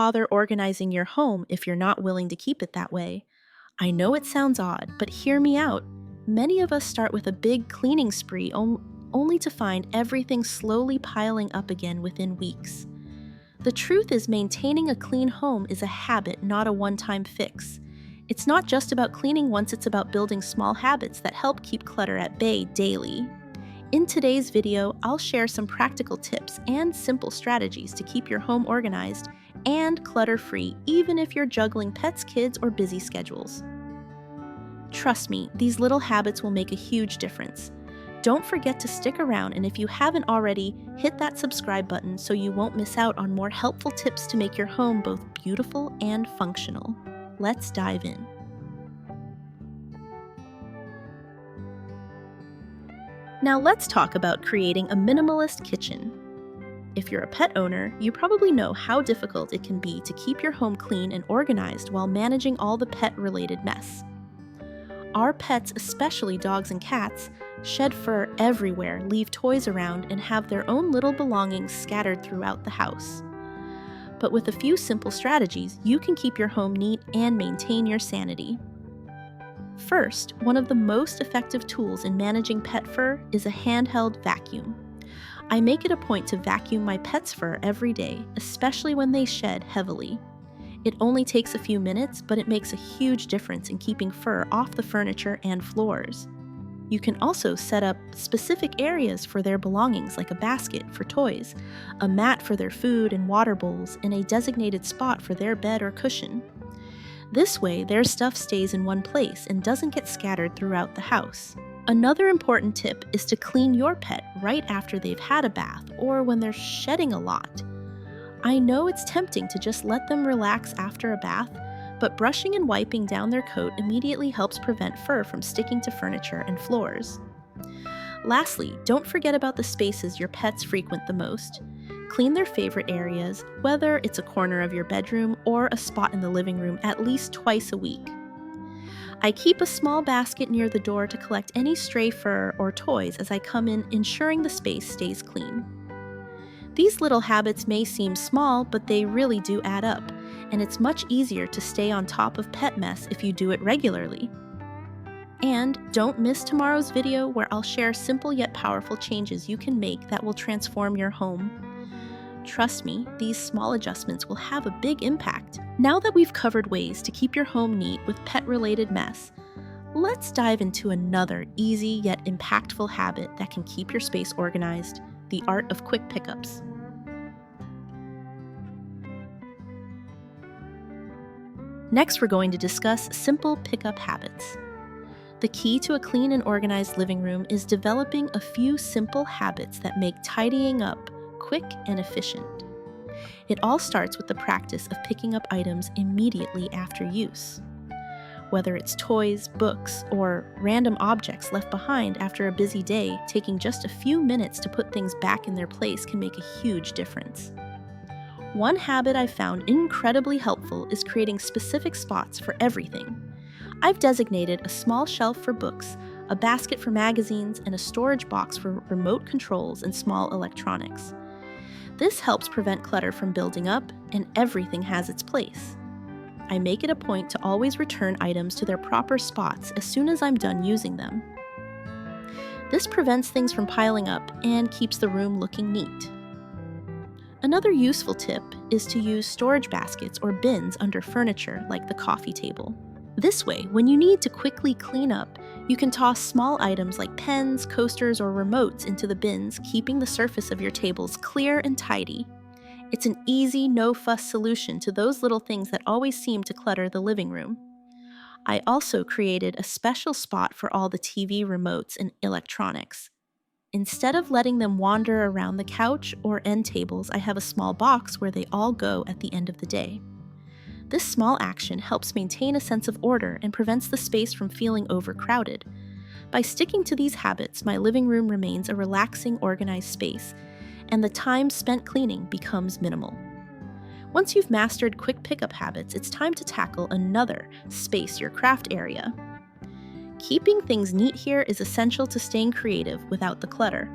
bother organizing your home if you're not willing to keep it that way? I know it sounds odd, but hear me out. Many of us start with a big cleaning spree only to find everything slowly piling up again within weeks. The truth is, maintaining a clean home is a habit, not a one-time fix. It's not just about cleaning once, it's about building small habits that help keep clutter at bay daily. In today's video, I'll share some practical tips and simple strategies to keep your home organized and clutter-free, even if you're juggling pets, kids, or busy schedules. Trust me, these little habits will make a huge difference. Don't forget to stick around, and if you haven't already, hit that subscribe button so you won't miss out on more helpful tips to make your home both beautiful and functional. Let's dive in. Now let's talk about creating a minimalist kitchen. If you're a pet owner, you probably know how difficult it can be to keep your home clean and organized while managing all the pet-related mess. Our pets, especially dogs and cats, shed fur everywhere, leave toys around, and have their own little belongings scattered throughout the house. But with a few simple strategies, you can keep your home neat and maintain your sanity. First, one of the most effective tools in managing pet fur is a handheld vacuum. I make it a point to vacuum my pet's fur every day, especially when they shed heavily. It only takes a few minutes, but it makes a huge difference in keeping fur off the furniture and floors. You can also set up specific areas for their belongings, like a basket for toys, a mat for their food and water bowls, and a designated spot for their bed or cushion. This way, their stuff stays in one place and doesn't get scattered throughout the house. Another important tip is to clean your pet right after they've had a bath or when they're shedding a lot. I know it's tempting to just let them relax after a bath, but brushing and wiping down their coat immediately helps prevent fur from sticking to furniture and floors. Lastly, don't forget about the spaces your pets frequent the most. Clean their favorite areas, whether it's a corner of your bedroom or a spot in the living room, at least twice a week. I keep a small basket near the door to collect any stray fur or toys as I come in, ensuring the space stays clean. These little habits may seem small, but they really do add up, and it's much easier to stay on top of pet mess if you do it regularly. And don't miss tomorrow's video where I'll share simple yet powerful changes you can make that will transform your home. Trust me, these small adjustments will have a big impact. Now that we've covered ways to keep your home neat with pet-related mess, let's dive into another easy yet impactful habit that can keep your space organized: the art of quick pickups. Next, we're going to discuss simple pickup habits. The key to a clean and organized living room is developing a few simple habits that make tidying up quick and efficient. It all starts with the practice of picking up items immediately after use. Whether it's toys, books, or random objects left behind after a busy day, taking just a few minutes to put things back in their place can make a huge difference. One habit I've found incredibly helpful is creating specific spots for everything. I've designated a small shelf for books, a basket for magazines, and a storage box for remote controls and small electronics. This helps prevent clutter from building up, and everything has its place. I make it a point to always return items to their proper spots as soon as I'm done using them. This prevents things from piling up and keeps the room looking neat. Another useful tip is to use storage baskets or bins under furniture, like the coffee table. This way, when you need to quickly clean up, you can toss small items like pens, coasters, or remotes into the bins, keeping the surface of your tables clear and tidy. It's an easy, no-fuss solution to those little things that always seem to clutter the living room. I also created a special spot for all the TV remotes and electronics. Instead of letting them wander around the couch or end tables, I have a small box where they all go at the end of the day. This small action helps maintain a sense of order and prevents the space from feeling overcrowded. By sticking to these habits, my living room remains a relaxing, organized space, and the time spent cleaning becomes minimal. Once you've mastered quick pickup habits, it's time to tackle another: space your craft area. Keeping things neat here is essential to staying creative without the clutter.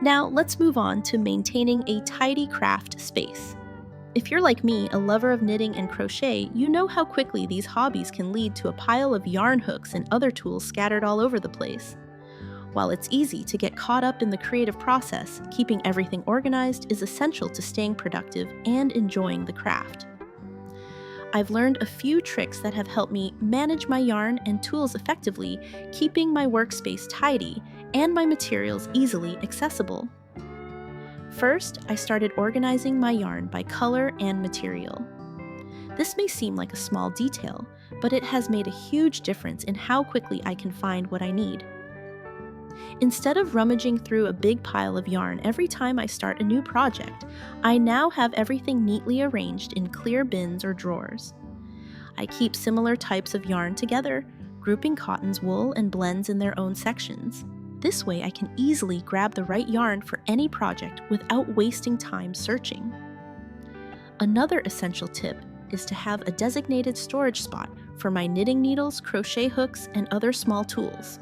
Now, let's move on to maintaining a tidy craft space. If you're like me, a lover of knitting and crochet, you know how quickly these hobbies can lead to a pile of yarn hooks and other tools scattered all over the place. While it's easy to get caught up in the creative process, keeping everything organized is essential to staying productive and enjoying the craft. I've learned a few tricks that have helped me manage my yarn and tools effectively, keeping my workspace tidy and my materials easily accessible. First, I started organizing my yarn by color and material. This may seem like a small detail, but it has made a huge difference in how quickly I can find what I need. Instead of rummaging through a big pile of yarn every time I start a new project, I now have everything neatly arranged in clear bins or drawers. I keep similar types of yarn together, grouping cottons, wool, and blends in their own sections. This way I can easily grab the right yarn for any project without wasting time searching. Another essential tip is to have a designated storage spot for my knitting needles, crochet hooks, and other small tools.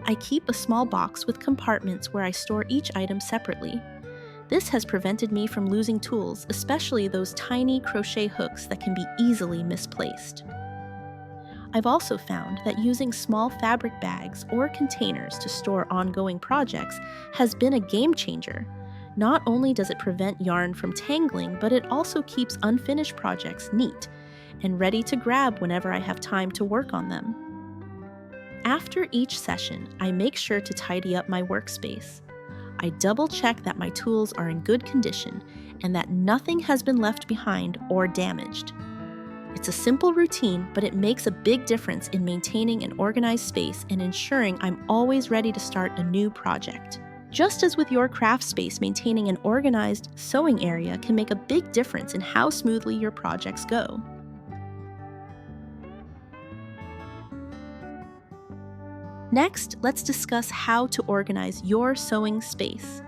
I keep a small box with compartments where I store each item separately. This has prevented me from losing tools, especially those tiny crochet hooks that can be easily misplaced. I've also found that using small fabric bags or containers to store ongoing projects has been a game changer. Not only does it prevent yarn from tangling, but it also keeps unfinished projects neat and ready to grab whenever I have time to work on them. After each session, I make sure to tidy up my workspace. I double-check that my tools are in good condition and that nothing has been left behind or damaged. It's a simple routine, but it makes a big difference in maintaining an organized space and ensuring I'm always ready to start a new project. Just as with your craft space, maintaining an organized sewing area can make a big difference in how smoothly your projects go. Next, let's discuss how to organize your sewing space.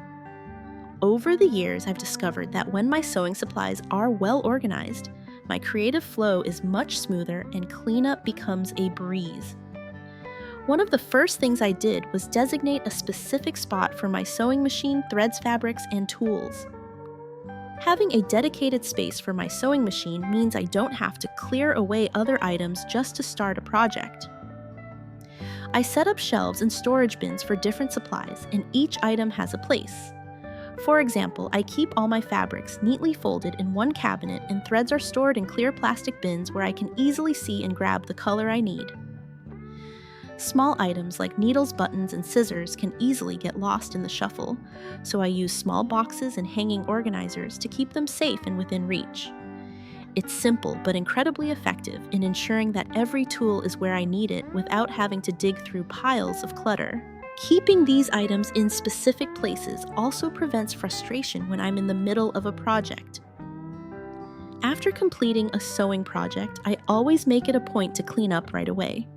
Over the years, I've discovered that when my sewing supplies are well organized, my creative flow is much smoother and cleanup becomes a breeze. One of the first things I did was designate a specific spot for my sewing machine, threads, fabrics, and tools. Having a dedicated space for my sewing machine means I don't have to clear away other items just to start a project. I set up shelves and storage bins for different supplies, and each item has a place. For example, I keep all my fabrics neatly folded in one cabinet and threads are stored in clear plastic bins where I can easily see and grab the color I need. Small items like needles, buttons, and scissors can easily get lost in the shuffle, so I use small boxes and hanging organizers to keep them safe and within reach. It's simple but incredibly effective in ensuring that every tool is where I need it without having to dig through piles of clutter. Keeping these items in specific places also prevents frustration when I'm in the middle of a project. After completing a sewing project, I always make it a point to clean up right away.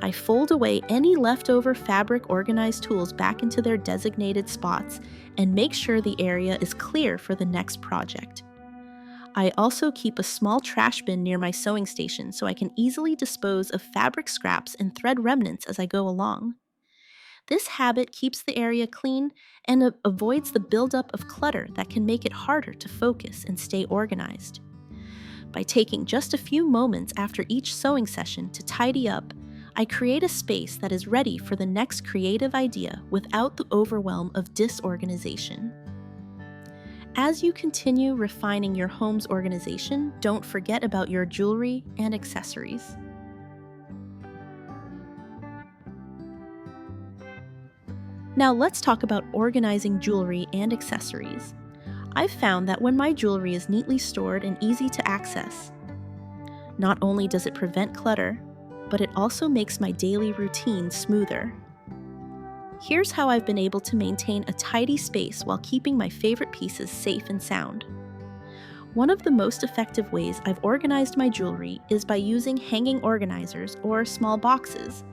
I fold away any leftover fabric organized tools back into their designated spots and make sure the area is clear for the next project. I also keep a small trash bin near my sewing station so I can easily dispose of fabric scraps and thread remnants as I go along. This habit keeps the area clean and avoids the buildup of clutter that can make it harder to focus and stay organized. By taking just a few moments after each sewing session to tidy up, I create a space that is ready for the next creative idea without the overwhelm of disorganization. As you continue refining your home's organization, don't forget about your jewelry and accessories. Now let's talk about organizing jewelry and accessories. I've found that when my jewelry is neatly stored and easy to access, not only does it prevent clutter, but it also makes my daily routine smoother. Here's how I've been able to maintain a tidy space while keeping my favorite pieces safe and sound. One of the most effective ways I've organized my jewelry is by using hanging organizers or small boxes.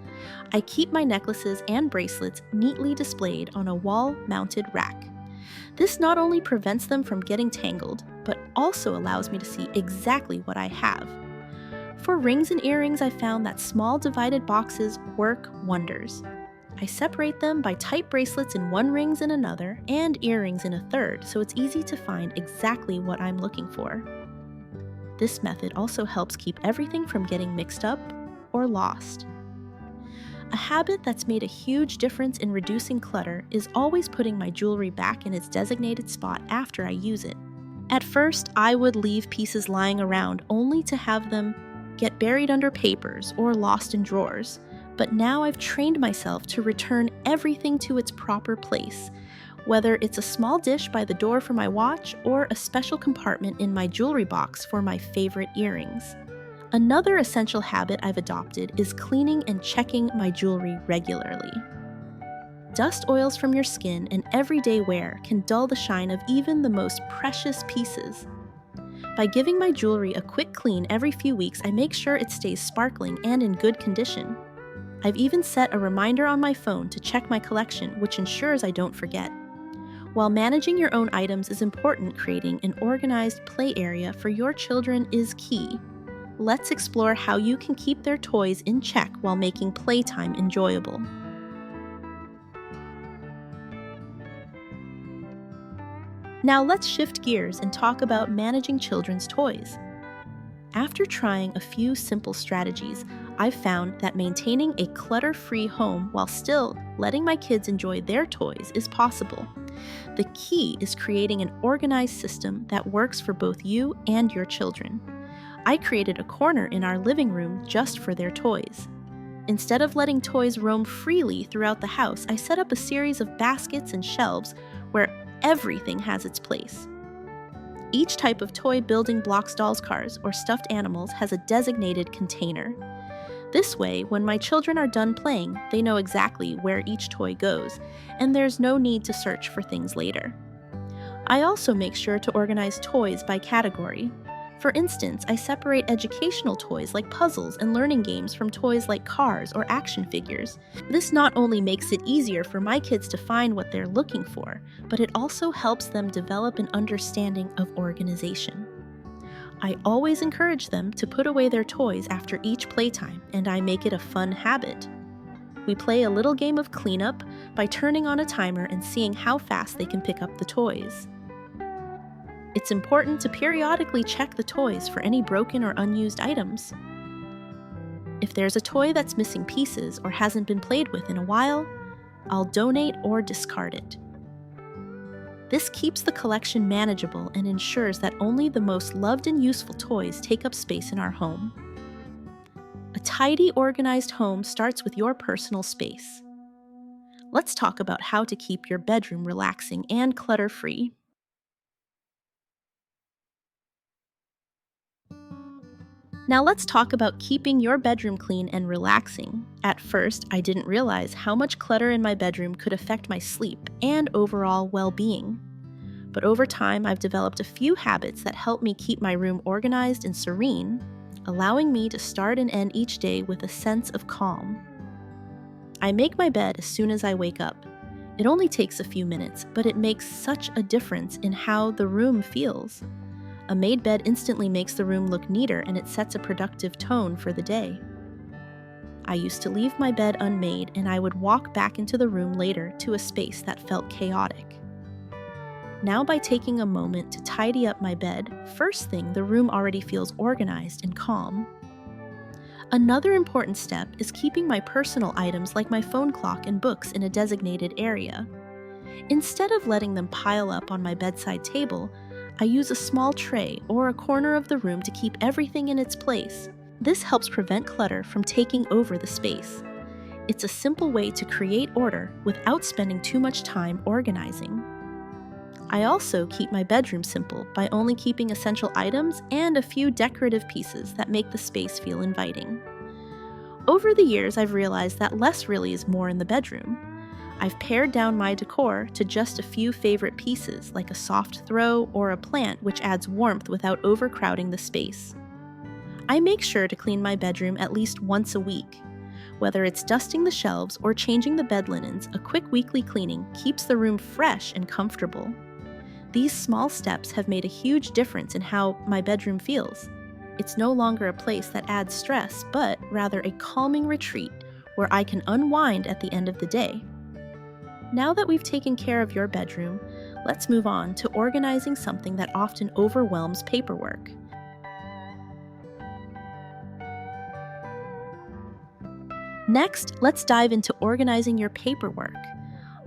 I keep my necklaces and bracelets neatly displayed on a wall-mounted rack. This not only prevents them from getting tangled, but also allows me to see exactly what I have. For rings and earrings, I found that small divided boxes work wonders. I separate them by tight bracelets in one rings in another and earrings in a third, so it's easy to find exactly what I'm looking for. This method also helps keep everything from getting mixed up or lost. A habit that's made a huge difference in reducing clutter is always putting my jewelry back in its designated spot after I use it. At first, I would leave pieces lying around only to have them get buried under papers or lost in drawers, but now I've trained myself to return everything to its proper place, whether it's a small dish by the door for my watch or a special compartment in my jewelry box for my favorite earrings. Another essential habit I've adopted is cleaning and checking my jewelry regularly. Dust oils from your skin and everyday wear can dull the shine of even the most precious pieces. By giving my jewelry a quick clean every few weeks, I make sure it stays sparkling and in good condition. I've even set a reminder on my phone to check my collection, which ensures I don't forget. While managing your own items is important, creating an organized play area for your children is key. Let's explore how you can keep their toys in check while making playtime enjoyable. Now let's shift gears and talk about managing children's toys. After trying a few simple strategies, I've found that maintaining a clutter-free home while still letting my kids enjoy their toys is possible. The key is creating an organized system that works for both you and your children. I created a corner in our living room just for their toys. Instead of letting toys roam freely throughout the house, I set up a series of baskets and shelves where everything has its place. Each type of toy, building blocks, dolls, cars, or stuffed animals has a designated container. This way, when my children are done playing, they know exactly where each toy goes, and there's no need to search for things later. I also make sure to organize toys by category. For instance, I separate educational toys like puzzles and learning games from toys like cars or action figures. This not only makes it easier for my kids to find what they're looking for, but it also helps them develop an understanding of organization. I always encourage them to put away their toys after each playtime, and I make it a fun habit. We play a little game of cleanup by turning on a timer and seeing how fast they can pick up the toys. It's important to periodically check the toys for any broken or unused items. If there's a toy that's missing pieces or hasn't been played with in a while, I'll donate or discard it. This keeps the collection manageable and ensures that only the most loved and useful toys take up space in our home. A tidy, organized home starts with your personal space. Let's talk about how to keep your bedroom relaxing and clutter-free. Now let's talk about keeping your bedroom clean and relaxing. At first, I didn't realize how much clutter in my bedroom could affect my sleep and overall well-being. But over time, I've developed a few habits that help me keep my room organized and serene, allowing me to start and end each day with a sense of calm. I make my bed as soon as I wake up. It only takes a few minutes, but it makes such a difference in how the room feels. A made bed instantly makes the room look neater and it sets a productive tone for the day. I used to leave my bed unmade and I would walk back into the room later to a space that felt chaotic. Now, by taking a moment to tidy up my bed, first thing, the room already feels organized and calm. Another important step is keeping my personal items like my phone clock and books in a designated area. Instead of letting them pile up on my bedside table, I use a small tray or a corner of the room to keep everything in its place. This helps prevent clutter from taking over the space. It's a simple way to create order without spending too much time organizing. I also keep my bedroom simple by only keeping essential items and a few decorative pieces that make the space feel inviting. Over the years, I've realized that less really is more in the bedroom. I've pared down my decor to just a few favorite pieces, like a soft throw or a plant, which adds warmth without overcrowding the space. I make sure to clean my bedroom at least once a week. Whether it's dusting the shelves or changing the bed linens, a quick weekly cleaning keeps the room fresh and comfortable. These small steps have made a huge difference in how my bedroom feels. It's no longer a place that adds stress, but rather a calming retreat where I can unwind at the end of the day. Now that we've taken care of your bedroom, let's move on to organizing something that often overwhelms paperwork. Next, let's dive into organizing your paperwork.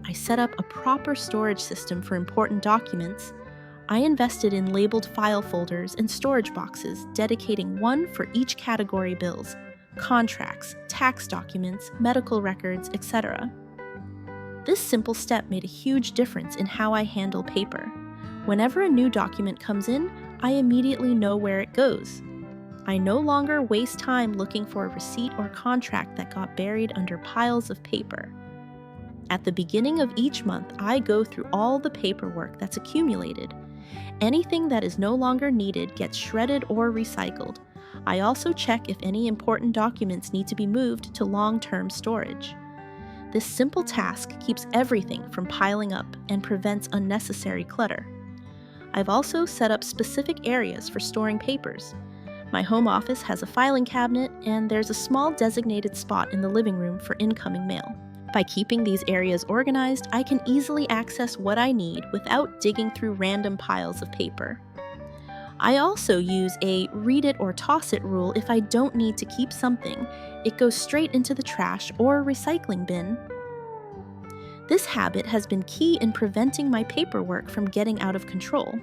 I set up a proper storage system for important documents. I invested in labeled file folders and storage boxes, dedicating one for each category: bills, contracts, tax documents, medical records, etc. This simple step made a huge difference in how I handle paper. Whenever a new document comes in, I immediately know where it goes. I no longer waste time looking for a receipt or contract that got buried under piles of paper. At the beginning of each month, I go through all the paperwork that's accumulated. Anything that is no longer needed gets shredded or recycled. I also check if any important documents need to be moved to long-term storage. This simple task keeps everything from piling up and prevents unnecessary clutter. I've also set up specific areas for storing papers. My home office has a filing cabinet, and there's a small designated spot in the living room for incoming mail. By keeping these areas organized, I can easily access what I need without digging through random piles of paper. I also use a read it or toss it rule. If I don't need to keep something, it goes straight into the trash or recycling bin. This habit has been key in preventing my paperwork from getting out of control.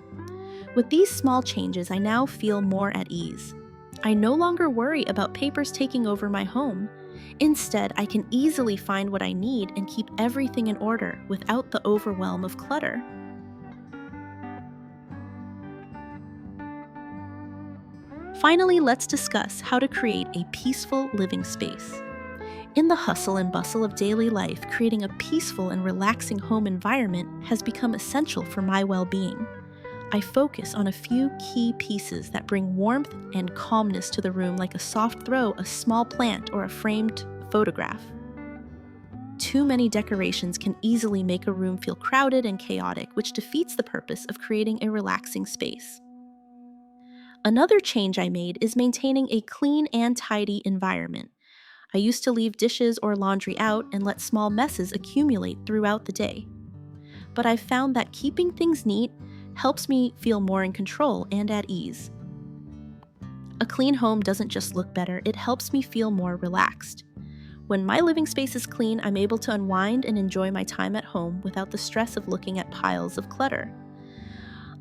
With these small changes, I now feel more at ease. I no longer worry about papers taking over my home. Instead, I can easily find what I need and keep everything in order without the overwhelm of clutter. Finally, let's discuss how to create a peaceful living space. In the hustle and bustle of daily life, creating a peaceful and relaxing home environment has become essential for my well-being. I focus on a few key pieces that bring warmth and calmness to the room, like a soft throw, a small plant, or a framed photograph. Too many decorations can easily make a room feel crowded and chaotic, which defeats the purpose of creating a relaxing space. Another change I made is maintaining a clean and tidy environment. I used to leave dishes or laundry out and let small messes accumulate throughout the day. But I've found that keeping things neat helps me feel more in control and at ease. A clean home doesn't just look better, it helps me feel more relaxed. When my living space is clean, I'm able to unwind and enjoy my time at home without the stress of looking at piles of clutter.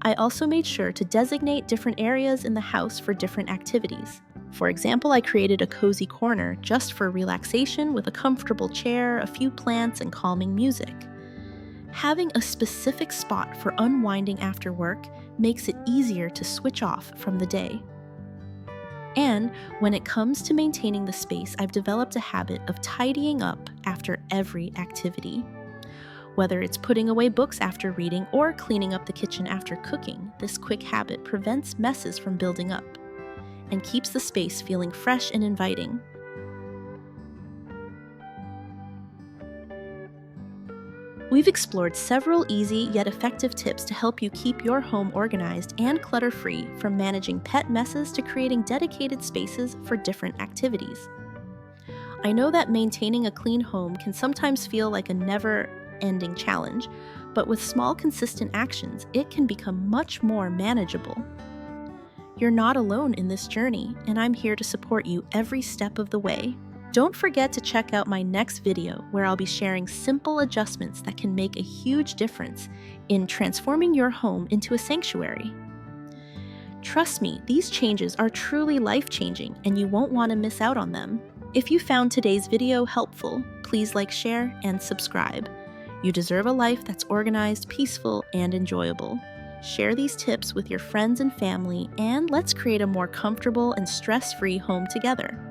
I also made sure to designate different areas in the house for different activities. For example, I created a cozy corner just for relaxation with a comfortable chair, a few plants, and calming music. Having a specific spot for unwinding after work makes it easier to switch off from the day. And when it comes to maintaining the space, I've developed a habit of tidying up after every activity. Whether it's putting away books after reading or cleaning up the kitchen after cooking, this quick habit prevents messes from building up and keeps the space feeling fresh and inviting. We've explored several easy yet effective tips to help you keep your home organized and clutter-free, from managing pet messes to creating dedicated spaces for different activities. I know that maintaining a clean home can sometimes feel like a never-ending challenge, but with small, consistent actions, it can become much more manageable. You're not alone in this journey, and I'm here to support you every step of the way. Don't forget to check out my next video, where I'll be sharing simple adjustments that can make a huge difference in transforming your home into a sanctuary. Trust me, these changes are truly life-changing, and you won't want to miss out on them. If you found today's video helpful, please like, share, and subscribe. You deserve a life that's organized, peaceful, and enjoyable. Share these tips with your friends and family, and let's create a more comfortable and stress-free home together.